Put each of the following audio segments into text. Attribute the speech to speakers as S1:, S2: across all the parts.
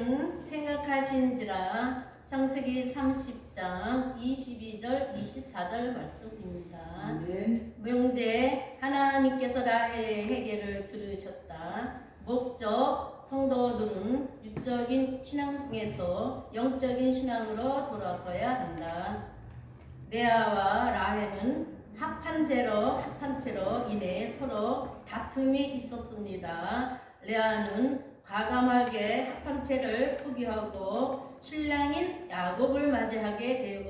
S1: 라헬은 생각하신지라 창세기 30장 22절 24절 말씀입니다. 명제 하나님께서 라헬의 회개를 들으셨다. 목적 성도들은 육적인 신앙에서 영적인 신앙으로 돌아서야 한다. 레아와 라헬은 합한죄로 인해 서로 다툼이 있었습니다. 레아는 과감하게 합한죄를 포기하고 신랑인 야곱을 맞이하게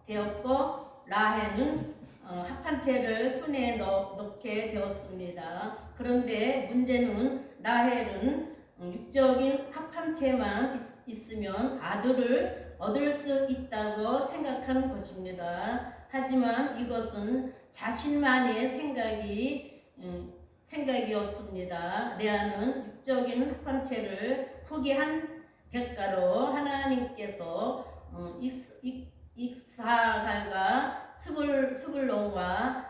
S1: 되었고 라헬은 합한죄를 손에 넣게 되었습니다. 그런데 문제는 라헬은 육적인 합한죄만 있으면 아들을 얻을 수 있다고 생각한 것입니다. 하지만 이것은 자신만의 생각이었습니다. 레아는 육적인 합한죄를 포기한 대가로 하나님께서 이스하갈과 스불론과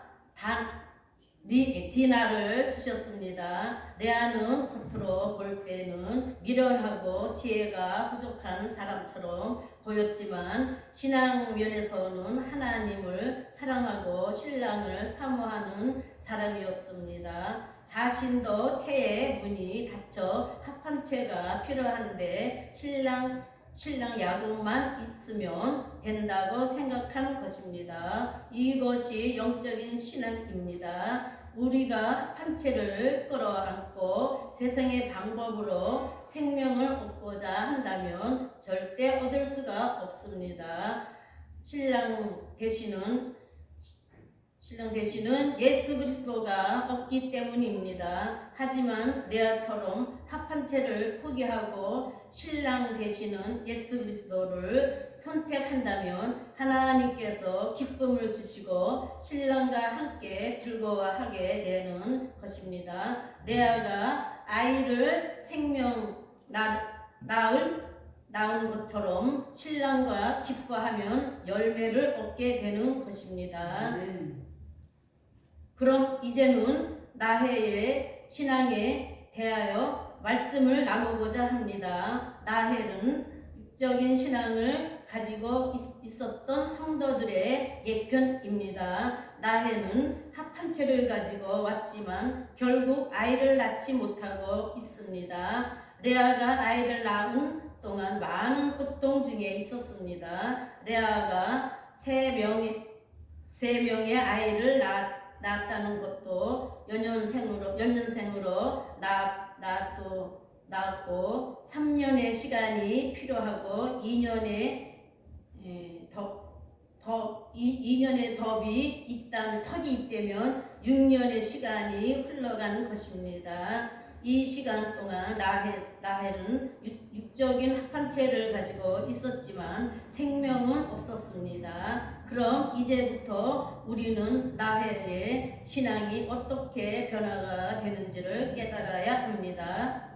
S1: 디나를 주셨습니다. 레아는 겉으로 볼 때는 미련하고 지혜가 부족한 사람처럼 보였지만 신앙 면에서는 하나님을 사랑하고 신랑을 사모하는 사람이었습니다. 자신도 태의 문이 닫혀 합한죄가 필요한데 신랑 야곱만 있으면 된다고 생각한 것입니다. 이것이 영적인 신앙입니다. 우리가 합한죄를 끌어안고 세상의 방법으로 생명을 얻고자 한다면 절대 얻을 수가 없습니다. 신랑 되시는 예수 그리스도가 없기 때문입니다. 하지만 레아처럼 합한죄를 포기하고 신랑 되시는 예수 그리스도를 선택한다면 하나님께서 기쁨을 주시고 신랑과 함께 즐거워하게 되는 것입니다. 레아가 아이를 낳은 것처럼 신랑과 기뻐하면 열매를 얻게 되는 것입니다. 그럼 이제는 라헬의 신앙에 대하여 말씀을 나누고자 합니다. 라헬은 육적인 신앙을 가지고 있었던 성도들의 예편입니다. 라헬은 합한죄를 가지고 왔지만 결국 아이를 낳지 못하고 있습니다. 레아가 아이를 낳은 동안 많은 고통 중에 있었습니다. 레아가 세 명의 아이를 낳았다는 것도 연년생으로 낳았고 3년의 시간이 필요하고 2년의 턱이 있다면 6년의 시간이 흘러간 것입니다. 이 시간 동안 라헬은 육적인 합한죄를 가지고 있었지만 생명은 없었습니다. 그럼 이제부터 우리는 라헬의 신앙이 어떻게 변화가 되는지를 깨달아야 합니다.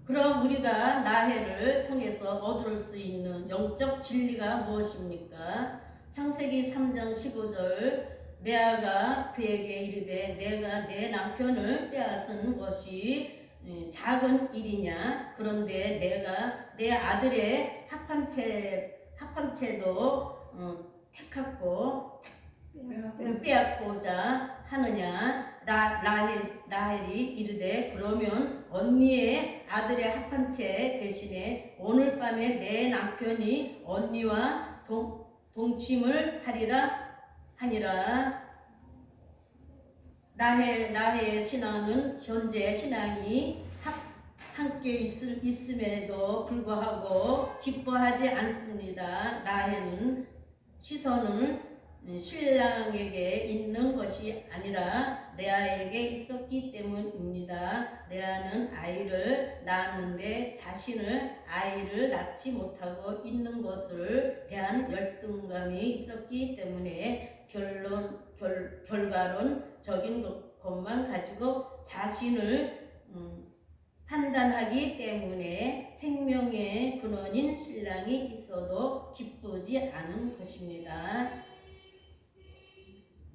S1: 그럼 우리가 라헬을 통해서 얻을 수 있는 영적 진리가 무엇입니까? 창세기 3장 15절 레아가 그에게 이르되 내가 내 남편을 빼앗은 것이 작은 일이냐? 그런데 내가 내 아들의 합한죄도 택하고 빼앗고자 하느냐? 라헬이 이르되 그러면 언니의 아들의 합한죄 대신에 오늘 밤에 내 남편이 언니와 동침을 하니라. 라헬의 신앙은 현재 신앙이 함께 있음에도 불구하고 기뻐하지 않습니다. 라헬은 시선은 신랑에게 있는 것이 아니라 레아에게 있었기 때문입니다. 레아는 아이를 낳았는데 자신을 아이를 낳지 못하고 있는 것을 대한 열등감이 있었기 때문에 결과론적인 것만 가지고 자신을 판단하기 때문에 생명의 근원인 신랑이 있어도 기쁘지 않은 것입니다.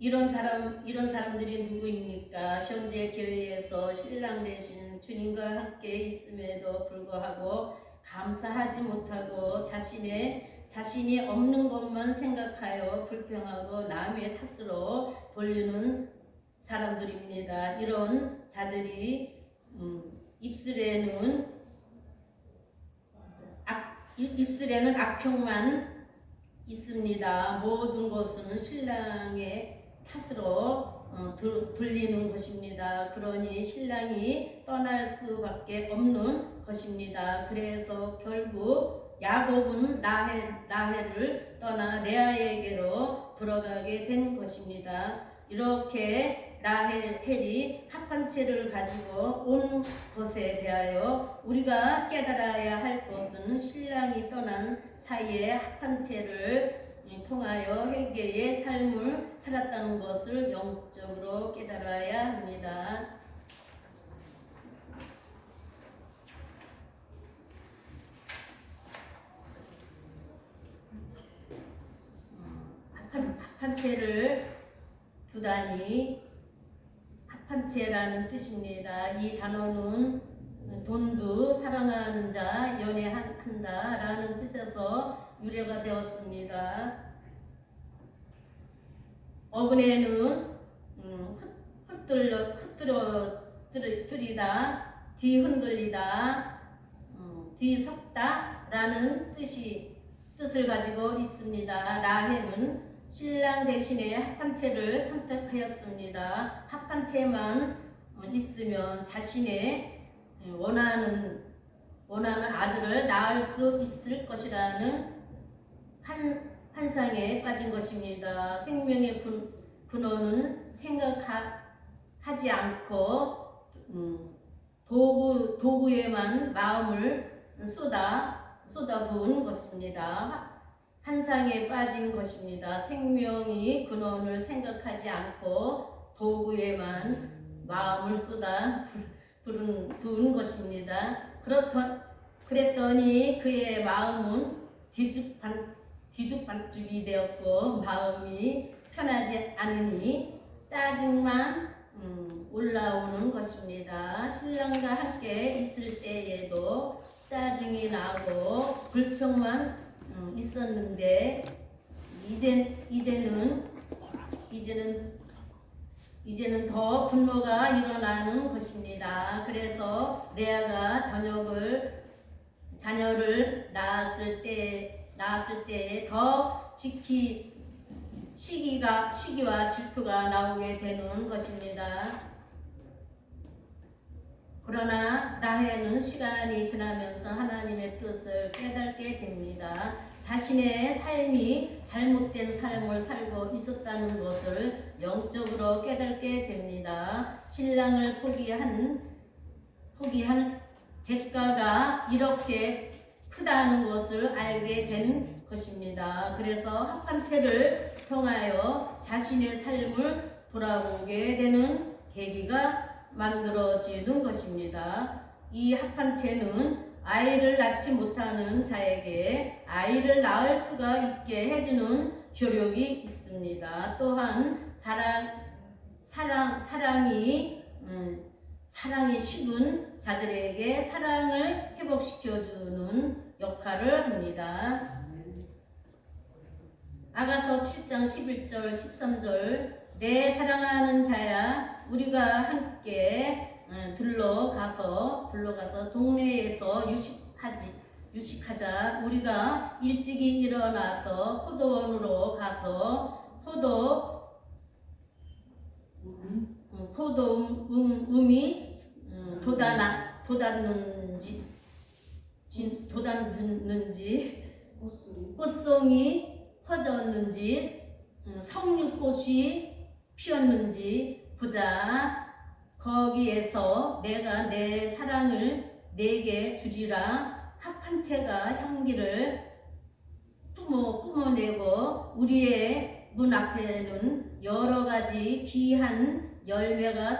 S1: 이런 사람들이 누구입니까? 현재 교회에서 신랑 대신 주님과 함께 있음에도 불구하고 감사하지 못하고 자신이 없는 것만 생각하여 불평하고 남의 탓으로 돌리는 사람들입니다. 이런 자들이 입술에는 악평만 있습니다. 모든 것은 신랑의 탓으로 불리는 것입니다. 그러니 신랑이 떠날 수밖에 없는 것입니다. 그래서 결국 야곱은 라헬을 떠나 레아에게로 들어가게 된 것입니다. 이렇게 라헬이 합한채를 가지고 온 것에 대하여 우리가 깨달아야 할 것은 신랑이 떠난 사이에 합한채를 통하여 회개의 삶을 살았다는 것을 영적으로 깨달아야 합니다. 합한채를 두다니 합한채라는 뜻입니다. 이 단어는 돈도 사랑하는 자, 연애한다 라는 뜻에서 유래가 되었습니다. 어근에는 흩뜨리다, 뒤흔들리다, 뒤섞다 라는 뜻을 가지고 있습니다. 라헬은 신랑 대신에 합한채를 선택하였습니다. 합한채만 있으면 자신의 원하는 아들을 낳을 수 있을 것이라는 환상에 빠진 것입니다. 생명의 근원은 생각하지 않고 도구에만 마음을 쏟아부은 것입니다. 환상에 빠진 것입니다. 생명이 근원을 생각하지 않고 도구에만 마음을 부은 것입니다. 그랬더니 그의 마음은 뒤죽박죽이 되었고 마음이 편하지 않으니 짜증만 올라오는 것입니다. 신랑과 함께 있을 때에도 짜증이 나고 불평만 있었는데 이제는 더 분노가 일어나는 것입니다. 그래서 레아가 자녀를 낳았을 때에 더 시기와 질투가 나오게 되는 것입니다. 그러나 라헬은 시간이 지나면서 하나님의 뜻을 깨닫게 됩니다. 자신의 삶이 잘못된 삶을 살고 있었다는 것을 영적으로 깨닫게 됩니다. 신랑을 포기한 대가가 이렇게 크다는 것을 알게 된 것입니다. 그래서 합한채를 통하여 자신의 삶을 돌아보게 되는 계기가 만들어지는 것입니다. 이 합한채는 아이를 낳지 못하는 자에게 아이를 낳을 수가 있게 해주는 효력이 있습니다. 또한 사랑이 식은 자들에게 사랑을 회복시켜주는 역할을 합니다. 아가서 7장 11절 13절 내 사랑하는 자야 우리가 함께 둘러가서 동네에서 유식하자. 우리가 일찍이 일어나서 포도원으로 가서 포도음이 돋았는지 꽃송이 퍼졌는지 석류꽃이 피었는지 보자. 거기에서 내가 내 사랑을 내게 주리라. 합한채가 향기를 뿜어내고 우리의 문 앞에는 여러 가지 귀한 열매가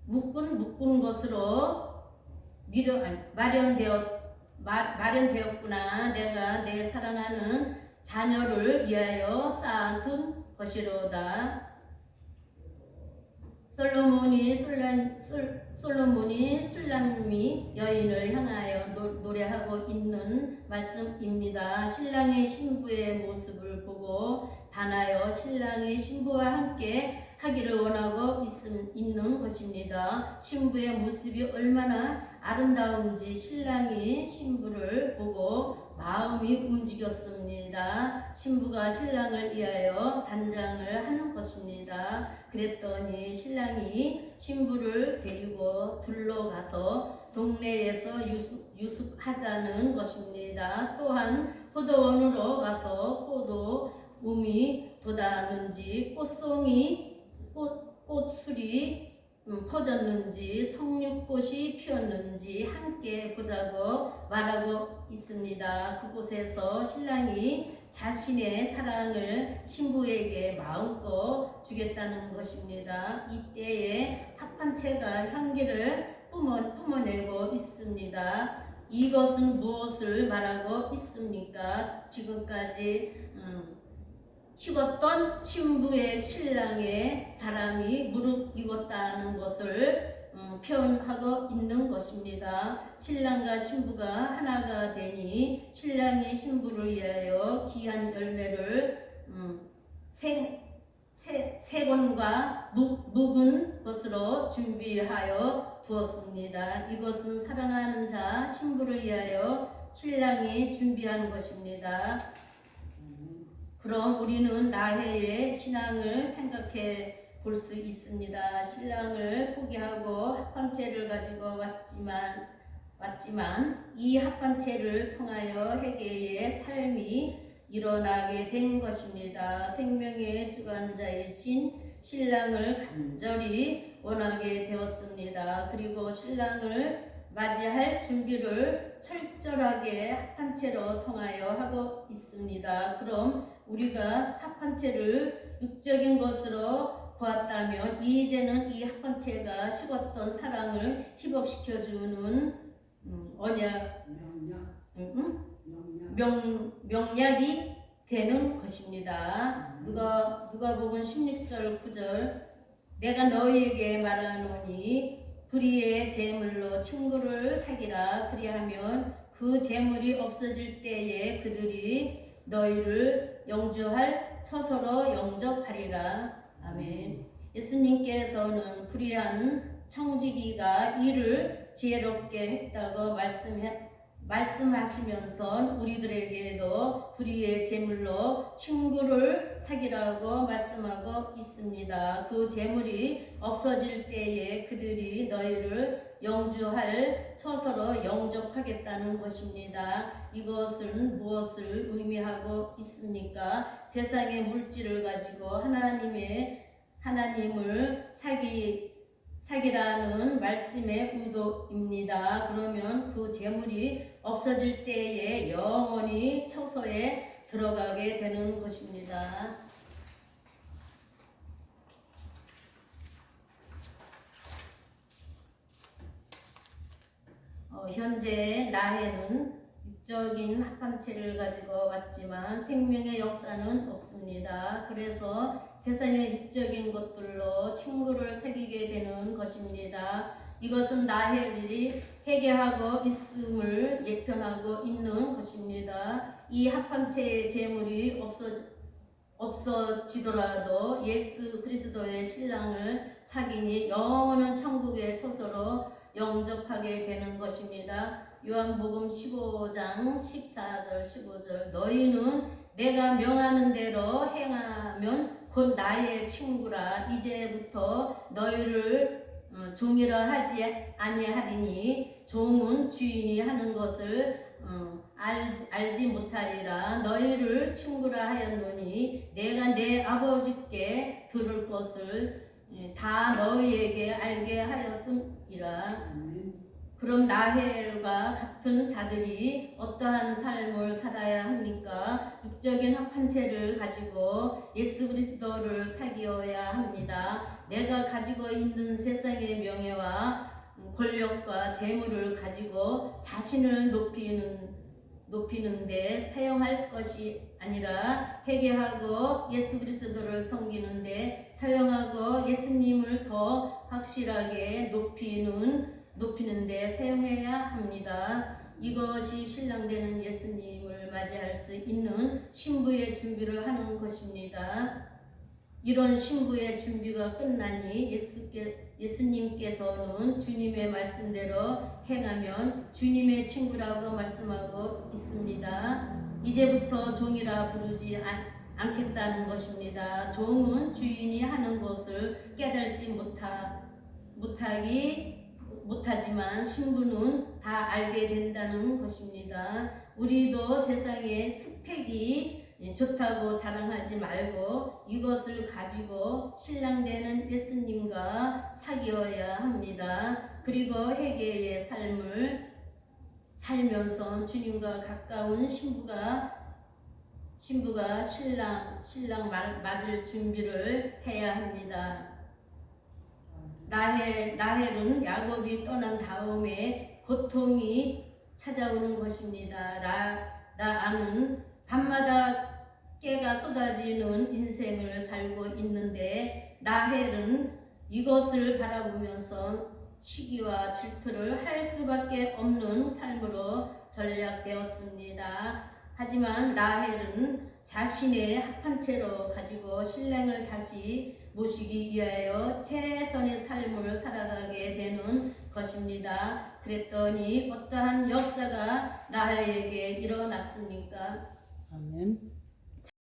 S1: 묶은 것으로 마련되었구나. 내가 내 사랑하는 자녀를 위하여 쌓아둔 것이로다. 솔로몬이 술람미 여인을 향하여 노래하고 있는 말씀입니다. 신랑이 신부의 모습을 보고 반하여 신랑이 신부와 함께 하기를 원하고 있는 것입니다. 신부의 모습이 얼마나 아름다운지 신랑이 신부를 보고 마음이 움직였습니다. 신부가 신랑을 위하여 단장을 한 것입니다. 그랬더니 신랑이 신부를 데리고 둘러가서 동네에서 유숙하자는 것입니다. 또한 포도원으로 가서 포도움이 돋았는지 꽃술이 퍼졌는지 석류꽃이 피었는지 함께 보자고 말하고 있습니다. 그곳에서 신랑이 자신의 사랑을 신부에게 마음껏 주겠다는 것입니다. 이때에 합판체가 향기를 뿜어내고 있습니다. 이것은 무엇을 말하고 있습니까? 지금까지 식었던 신부의 신랑의 사람이 무릎 익었다는 것을 표현하고 있는 것입니다. 신랑과 신부가 하나가 되니 신랑이 신부를 위하여 귀한 열매를 세건과 묵은 것으로 준비하여 두었습니다. 이것은 사랑하는 자 신부를 위하여 신랑이 준비한 것입니다. 그럼 우리는 나혜의 신앙을 생각해 볼 수 있습니다. 신랑을 포기하고 합판체를 가지고 왔지만 이 합판체를 통하여 회개의 삶이 일어나게 된 것입니다. 생명의 주관자이신 신랑을 간절히 원하게 되었습니다. 그리고 신랑을 맞이할 준비를 철저하게 합판체로 통하여 하고 있습니다. 그럼 우리가 합판체를 육적인 것으로 보았다면 이제는 이 합판체가 식었던 사랑을 희복시켜주는 명약이 되는 것입니다. 누가복음 16절 9절 내가 너희에게 말하노니 불의의 제물로 친구를 사귀라. 그리하면 그 제물이 없어질 때에 그들이 너희를 영주할 처소로 영접하리라. 아멘. 예수님께서는 불의한 청지기가 이를 지혜롭게 했다고 말씀하시면서 우리들에게도 불의의 제물로 친구를 사귀라고 말씀하고 있습니다. 그 제물이 없어질 때에 그들이 너희를 영주할 처소로 영접하겠다는 것입니다. 이것은 무엇을 의미하고 있습니까? 세상의 물질을 가지고 하나님을 사기라는 말씀의 의도입니다. 그러면 그 재물이 없어질 때에 영원히 처소에 들어가게 되는 것입니다. 현재 나혜는 육적인 합판체를 가지고 왔지만 생명의 역사는 없습니다. 그래서 세상의 육적인 것들로 친구를 사귀게 되는 것입니다. 이것은 나혜를 회개하고 있음을 예편하고 있는 것입니다. 이 합판체의 재물이 없어지더라도 예수 그리스도의 신랑을 사귀니 영원한 천국의 처소로 영접하게 되는 것입니다. 요한복음 15장 14절 15절 너희는 내가 명하는 대로 행하면 곧 나의 친구라. 이제부터 너희를 종이라 하지 아니하리니 종은 주인이 하는 것을 알지 못하리라. 너희를 친구라 하였노니 내가 내 아버지께 들을 것을 다 너희에게 알게 하였음이라. 그럼 나혜과 같은 자들이 어떠한 삶을 살아야 합니까? 육적인 합판체를 가지고 예수 그리스도를 사귀어야 합니다. 내가 가지고 있는 세상의 명예와 권력과 재물을 가지고 자신을 높이는 데 사용할 것이 아니라 회개하고 예수 그리스도를 섬기는 데 사용하고 예수님을 더 확실하게 높이는 데 사용해야 합니다. 이것이 신랑 되는 예수님을 맞이할 수 있는 신부의 준비를 하는 것입니다. 이런 신부의 준비가 끝나니 예수님께서는 주님의 말씀대로 행하면 주님의 친구라고 말씀하고 있습니다. 이제부터 종이라 부르지 않겠다는 것입니다. 종은 주인이 하는 것을 깨달지 못하지만 신부는 다 알게 된다는 것입니다. 우리도 세상에 스펙이 좋다고 자랑하지 말고 이것을 가지고 신랑 되는 예수님과 사귀어야 합니다. 그리고 회개의 삶을 살면서 주님과 가까운 신부가 신랑 맞을 준비를 해야 합니다. 라헬은 야곱이 떠난 다음에 고통이 찾아오는 것입니다. 라아는 밤마다 깨가 쏟아지는 인생을 살고 있는데 라헬은 이것을 바라보면서 시기와 질투를 할 수밖에 없는 삶으로 전락되었습니다. 하지만 라헬은 자신의 합한 채로 가지고 신랑을 다시 모시기 위하여 최선의 삶을 살아가게 되는 것입니다. 그랬더니 어떠한 역사가 라헬에게 일어났습니까?
S2: 아멘.